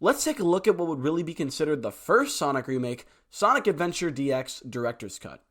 Let's take a look at what would really be considered the first Sonic remake, Sonic Adventure DX Director's Cut,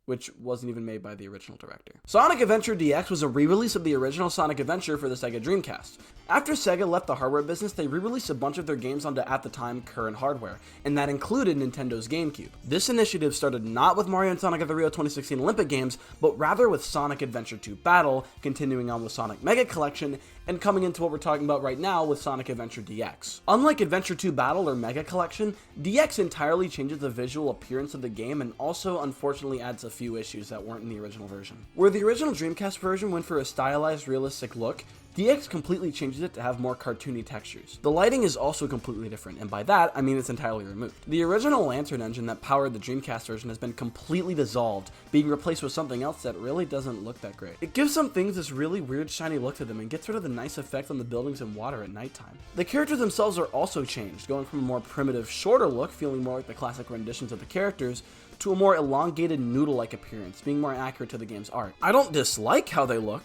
which wasn't even made by the original director. Sonic Adventure DX was a re-release of the original Sonic Adventure for the Sega Dreamcast. After Sega left the hardware business, they re-released a bunch of their games onto, at the time, current hardware, and that included Nintendo's GameCube. This initiative started not with Mario and Sonic at the Rio 2016 Olympic Games, but rather with Sonic Adventure 2 Battle, continuing on with Sonic Mega Collection, and coming into what we're talking about right now with Sonic Adventure DX. Unlike Adventure 2 Battle or Mega Collection, DX entirely changes the visual appearance of the game and also unfortunately adds a few issues that weren't in the original version. Where the original Dreamcast version went for a stylized, realistic look, DX completely changes it to have more cartoony textures. The lighting is also completely different, and by that, I mean it's entirely removed. The original Lantern engine that powered the Dreamcast version has been completely dissolved, being replaced with something else that really doesn't look that great. It gives some things this really weird shiny look to them and gets rid of the nice effect on the buildings and water at nighttime. The characters themselves are also changed, going from a more primitive, shorter look, feeling more like the classic renditions of the characters, to a more elongated, noodle-like appearance, being more accurate to the game's art. I don't dislike how they look,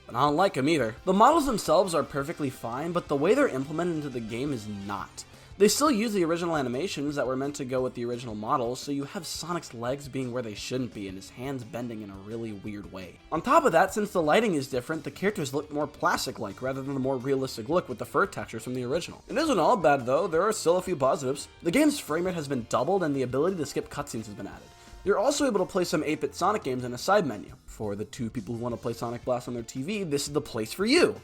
but I don't like them either. The models themselves are perfectly fine, but the way they're implemented into the game is not. They still use the original animations that were meant to go with the original models, so you have Sonic's legs being where they shouldn't be and his hands bending in a really weird way. On top of that, since the lighting is different, the characters look more plastic-like rather than the more realistic look with the fur textures from the original. It isn't all bad though, there are still a few positives. The game's frame rate has been doubled and the ability to skip cutscenes has been added. You're also able to play some 8-bit Sonic games in a side menu. For the two people who want to play Sonic Blast on their TV, this is the place for you.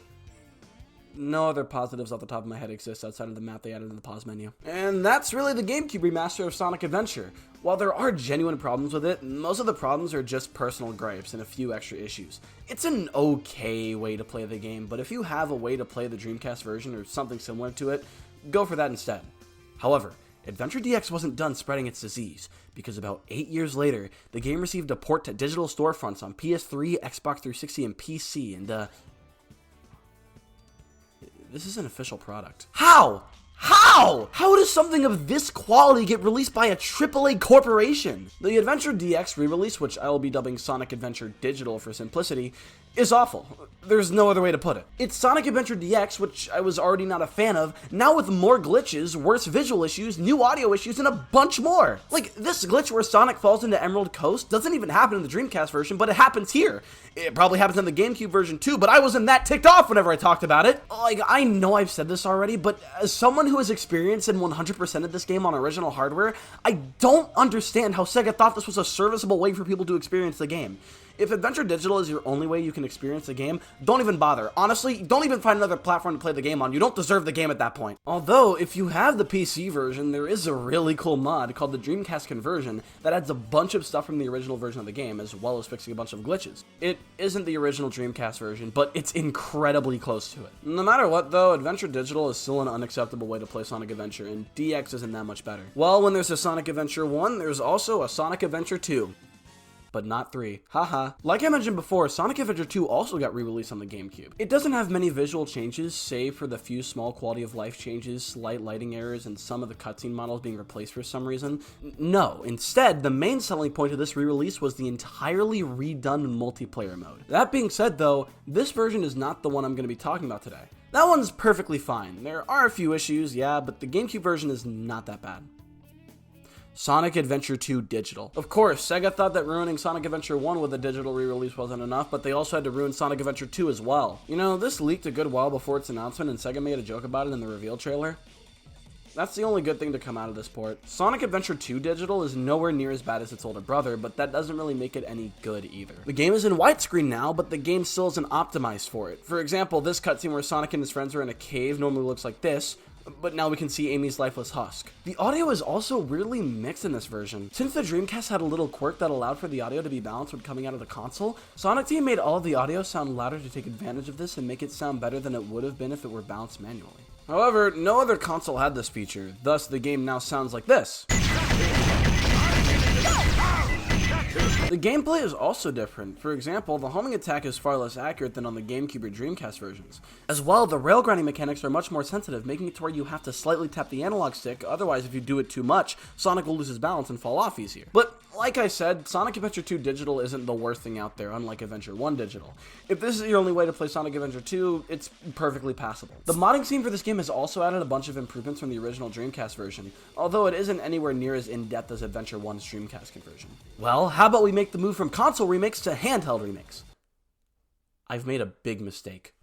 No other positives off the top of my head exist outside of the map they added in the pause menu. And that's really the GameCube remaster of Sonic Adventure. While there are genuine problems with it, most of the problems are just personal gripes and a few extra issues. It's an okay way to play the game, but if you have a way to play the Dreamcast version or something similar to it, go for that instead. However, Adventure DX wasn't done spreading its disease, because about 8 years later, the game received a port to digital storefronts on PS3, Xbox 360, and PC, and this is an official product. How? How does something of this quality get released by a AAA corporation? The Adventure DX re-release, which I will be dubbing Sonic Adventure Digital for simplicity, is awful. There's no other way to put it. It's Sonic Adventure DX, which I was already not a fan of, now with more glitches, worse visual issues, new audio issues, and a bunch more. Like, this glitch where Sonic falls into Emerald Coast doesn't even happen in the Dreamcast version, but it happens here. It probably happens in the GameCube version too, but I wasn't that ticked off whenever I talked about it. Like, I know I've said this already, but as someone who has experienced and 100% of this game on original hardware, I don't understand how Sega thought this was a serviceable way for people to experience the game. If Adventure Digital is your only way you can experience the game, don't even bother. Honestly, don't even find another platform to play the game on. You don't deserve the game at that point. Although, if you have the PC version, there is a really cool mod called the Dreamcast Conversion that adds a bunch of stuff from the original version of the game, as well as fixing a bunch of glitches. It isn't the original Dreamcast version, but it's incredibly close to it. No matter what though, Adventure Digital is still an unacceptable way to play Sonic Adventure, and DX isn't that much better. Well, when there's a Sonic Adventure 1, there's also a Sonic Adventure 2. But not 3. Haha. Like I mentioned before, Sonic Adventure 2 also got re-released on the GameCube. It doesn't have many visual changes, save for the few small quality of life changes, slight lighting errors, and some of the cutscene models being replaced for some reason. No, instead, the main selling point of this re-release was the entirely redone multiplayer mode. That being said though, this version is not the one I'm going to be talking about today. That one's perfectly fine. There are a few issues, yeah, but the GameCube version is not that bad. Sonic Adventure 2 Digital. Of course, Sega thought that ruining Sonic Adventure 1 with a digital re-release wasn't enough, but they also had to ruin Sonic Adventure 2 as well. You know, this leaked a good while before its announcement, and Sega made a joke about it in the reveal trailer. That's the only good thing to come out of this port. Sonic Adventure 2 Digital is nowhere near as bad as its older brother, but that doesn't really make it any good either. The game is in widescreen now, but the game still isn't optimized for it. For example, this cutscene where Sonic and his friends are in a cave normally looks like this, but now we can see Amy's lifeless husk. The audio is also weirdly mixed in this version. Since the Dreamcast had a little quirk that allowed for the audio to be balanced when coming out of the console, Sonic Team made all of the audio sound louder to take advantage of this and make it sound better than it would have been if it were balanced manually. However, no other console had this feature, thus the game now sounds like this. The gameplay is also different. For example, the homing attack is far less accurate than on the GameCube or Dreamcast versions. As well, the rail grinding mechanics are much more sensitive, making it to where you have to slightly tap the analog stick, otherwise if you do it too much, Sonic will lose his balance and fall off easier. But like I said, Sonic Adventure 2 Digital isn't the worst thing out there, unlike Adventure 1 Digital. If this is your only way to play Sonic Adventure 2, it's perfectly passable. The modding scene for this game has also added a bunch of improvements from the original Dreamcast version, although it isn't anywhere near as in-depth as Adventure 1's Dreamcast conversion. Well, how about we make the move from console remakes to handheld remakes? I've made a big mistake.